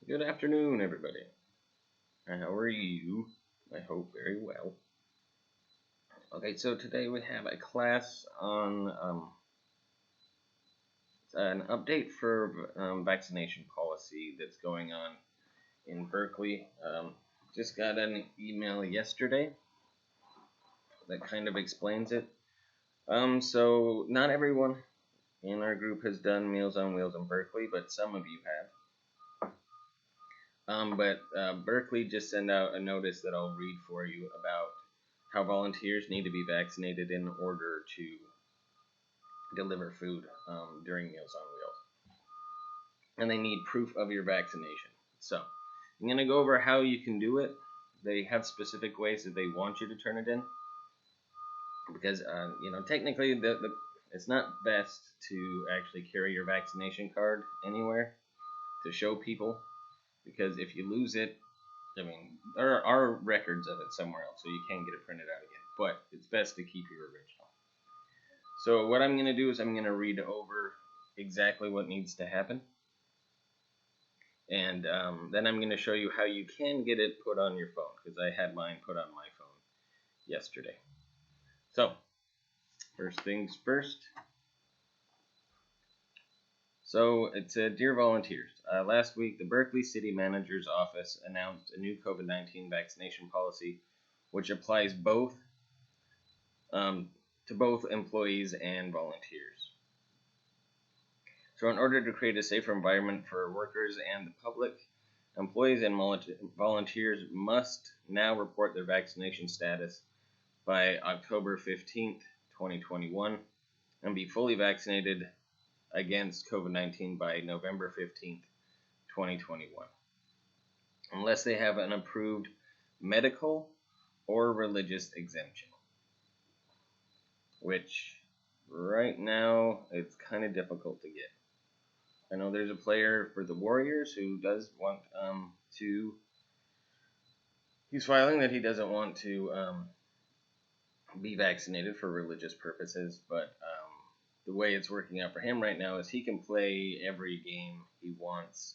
Good afternoon, everybody. How are you? I hope very well. Okay, so today we have a class on an update for vaccination policy that's going on in Berkeley. Just got an email yesterday that kind of explains it. So not everyone in our group has done Meals on Wheels in Berkeley, but some of you have. But Berkeley just sent out a notice that I'll read for you about how volunteers need to be vaccinated in order to deliver food during Meals on Wheels. And they need proof of your vaccination. So I'm going to go over how you can do it. They have specific ways that they want you to turn it in. Because, technically it's not best to actually carry your vaccination card anywhere to show people. Because if you lose it, there are records of it somewhere else, so you can get it printed out again. But it's best to keep your original. So what I'm going to do is I'm going to read over exactly what needs to happen. And then I'm going to show you how you can get it put on your phone, because I had mine put on my phone yesterday. So, first things first. So, it said, Dear volunteers, last week the Berkeley City Manager's Office announced a new COVID-19 vaccination policy, which applies to both employees and volunteers. So in order to create a safer environment for workers and the public, employees and volunteers must now report their vaccination status by October 15th, 2021, and be fully vaccinated against COVID-19 by November 15th, 2021, unless they have an approved medical or religious exemption, which right now it's kind of difficult to get. I know there's a player for the Warriors who does want he's filing that he doesn't want to be vaccinated for religious purposes, but the way it's working out for him right now is he can play every game he wants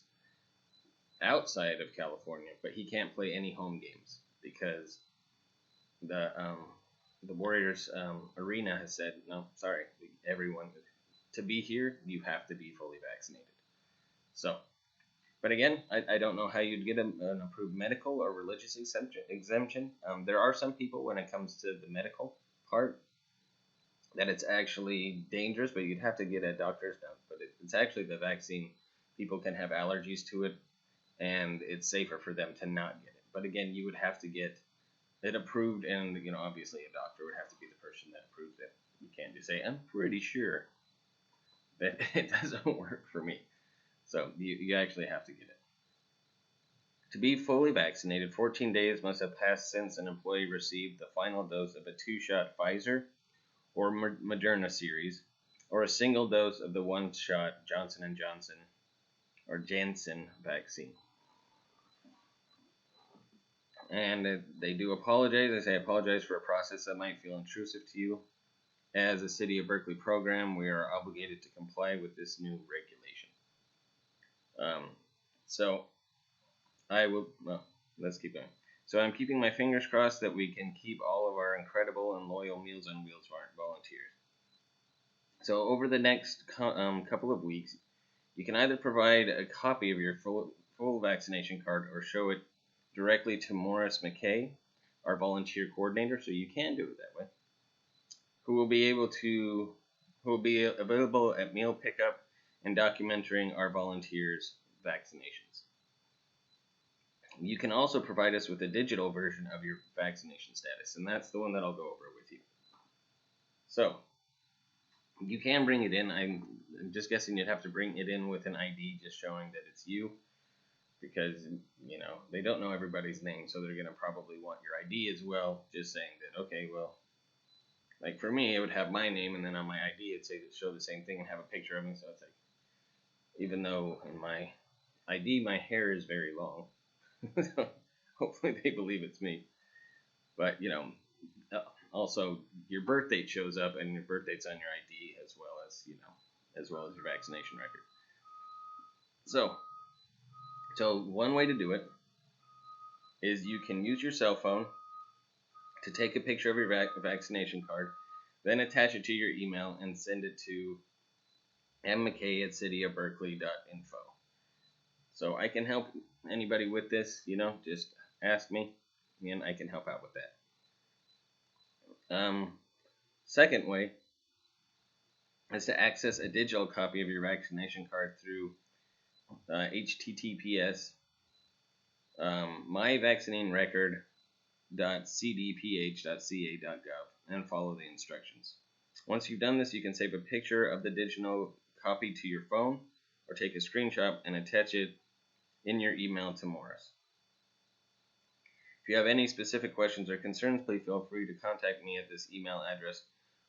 outside of California, but he can't play any home games because the Warriors arena has said, no, sorry, everyone, to be here, you have to be fully vaccinated. So, but again, I don't know how you'd get an approved medical or religious exemption. There are some people, when it comes to the medical part, that it's actually dangerous, but you'd have to get a doctor's note. But it's actually the vaccine. People can have allergies to it, and it's safer for them to not get it. But again, you would have to get it approved, and obviously a doctor would have to be the person that approves it. You can't just say, I'm pretty sure that it doesn't work for me. So you actually have to get it. To be fully vaccinated, 14 days must have passed since an employee received the final dose of a 2-shot Pfizer or Moderna series, or a single dose of the 1-shot Johnson & Johnson or Janssen vaccine. And they do apologize. They say, apologize for a process that might feel intrusive to you. As a City of Berkeley program, we are obligated to comply with this new regulation. So let's keep going. So I'm keeping my fingers crossed that we can keep all of our incredible and loyal Meals on Wheels volunteers. So over the next couple of weeks, you can either provide a copy of your full vaccination card or show it directly to Morris McKay, our volunteer coordinator, so you can do it that way, who will be available at meal pickup and documenting our volunteers' vaccinations. You can also provide us with a digital version of your vaccination status, and that's the one that I'll go over with you. So, you can bring it in. I'm just guessing you'd have to bring it in with an ID just showing that it's you, because, they don't know everybody's name, so they're going to probably want your ID as well, just saying that, okay, well, like for me, it would have my name, and then on my ID, it'd show the same thing and have a picture of me, so it's like, even though in my ID, my hair is very long, so hopefully they believe it's me, but, also your birth date shows up, and your birth date's on your ID, as well as your vaccination record. So, So one way to do it is you can use your cell phone to take a picture of your vaccination card, then attach it to your email and send it to mmckay@cityofberkeley.info. So I can help anybody with this, just ask me, and I can help out with that. Second way is to access a digital copy of your vaccination card through https myvaccinerecord.cdph.ca.gov and follow the instructions. Once you've done this, you can save a picture of the digital copy to your phone or take a screenshot and attach it in your email to Morris. If you have any specific questions or concerns, please feel free to contact me at this email address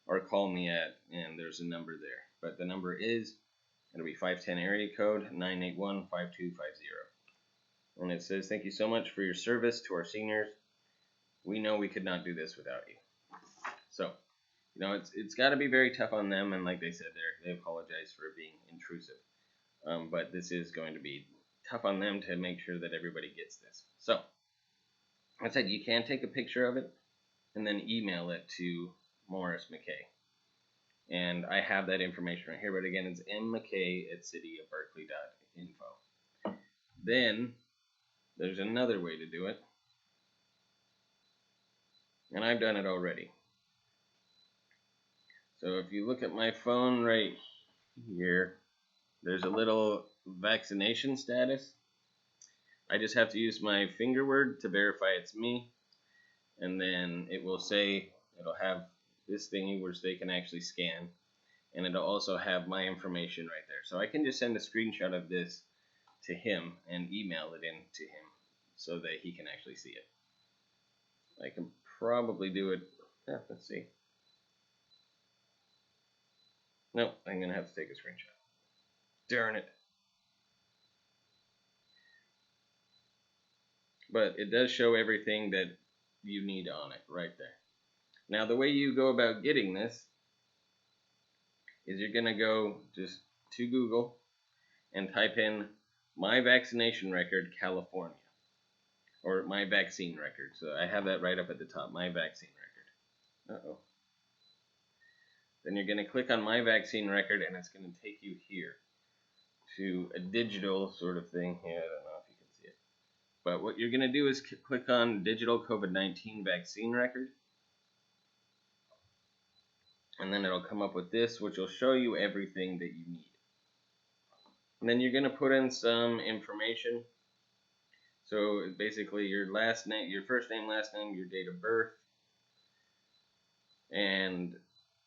or call me and there's a number there. But the number is going to be 510 area code 981-5250. And it says, "Thank you so much for your service to our seniors. We know we could not do this without you." So, it's got to be very tough on them, and like they said, they apologize for being intrusive. But this is going to be tough on them to make sure that everybody gets this. So, like I said, you can take a picture of it and then email it to Morris McKay. And I have that information right here, but again, it's mmckay@cityofberkeley.info. Then there's another way to do it, and I've done it already. So if you look at my phone right here, there's a little vaccination status. I just have to use my finger word to verify it's me, and then it'll have this thingy which they can actually scan, and it'll also have my information right there. So I can just send a screenshot of this to him and email it in to him so that he can actually see it. I can probably do it. Let's see. No, I'm going to have to take a screenshot. Darn it. But it does show everything that you need on it right there. Now, the way you go about getting this is you're going to go just to Google and type in My Vaccination Record, California. Or My Vaccine Record. So I have that right up at the top, My Vaccine Record. Uh-oh. Then you're going to click on My Vaccine Record, and it's going to take you here to a digital sort of thing here. I don't know if you can see it. But what you're going to do is click on Digital COVID-19 Vaccine Record. And then it'll come up with this, which will show you everything that you need. And then you're going to put in some information. So basically your last name, your first name, last name, your date of birth. And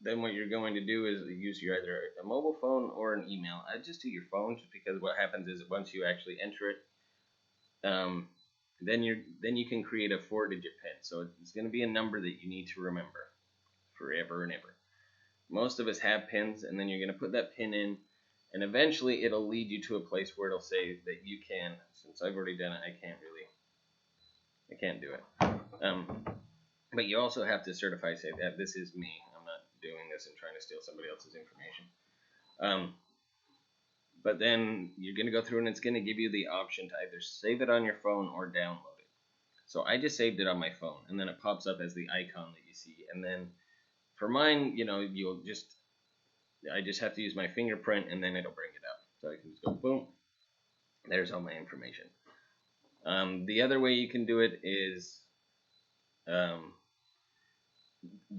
then what you're going to do is use either a mobile phone or an email. I just do your phone, just because what happens is once you actually enter it, then you can create a 4-digit PIN. So it's going to be a number that you need to remember forever and ever. Most of us have PINs, and then you're going to put that PIN in, and eventually it'll lead you to a place where it'll say that you can. Since I've already done it, I can't do it. But you also have to certify, say that this is me. I'm not doing this and trying to steal somebody else's information. But then you're going to go through, and it's going to give you the option to either save it on your phone or download it. So I just saved it on my phone, and then it pops up as the icon that you see. And then for mine, I just have to use my fingerprint, and then it'll bring it up. So I can just go boom. There's all my information. The other way you can do it is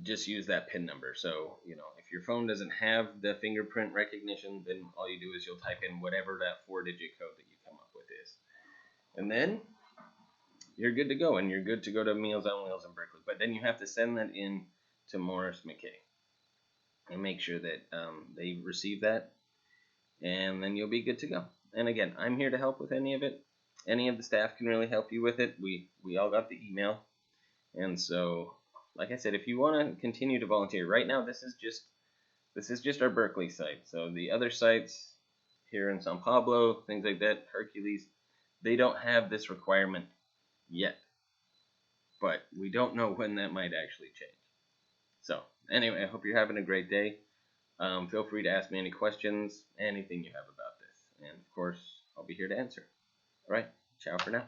just use that PIN number. So, if your phone doesn't have the fingerprint recognition, then all you do is you'll type in whatever that 4-digit code that you come up with is. And then you're good to go, and you're good to go to Meals on Wheels in Berkeley. But then you have to send that in to Morris McKay and make sure that they receive that, and then you'll be good to go. And again, I'm here to help with any of it. Any of the staff can really help you with it. We all got the email. And so, like I said, if you want to continue to volunteer, right now this is just our Berkeley site. So the other sites here in San Pablo, things like that, Hercules, they don't have this requirement yet. But we don't know when that might actually change. So anyway, I hope you're having a great day. Feel free to ask me any questions, anything you have about this. And of course, I'll be here to answer. All right. Ciao for now.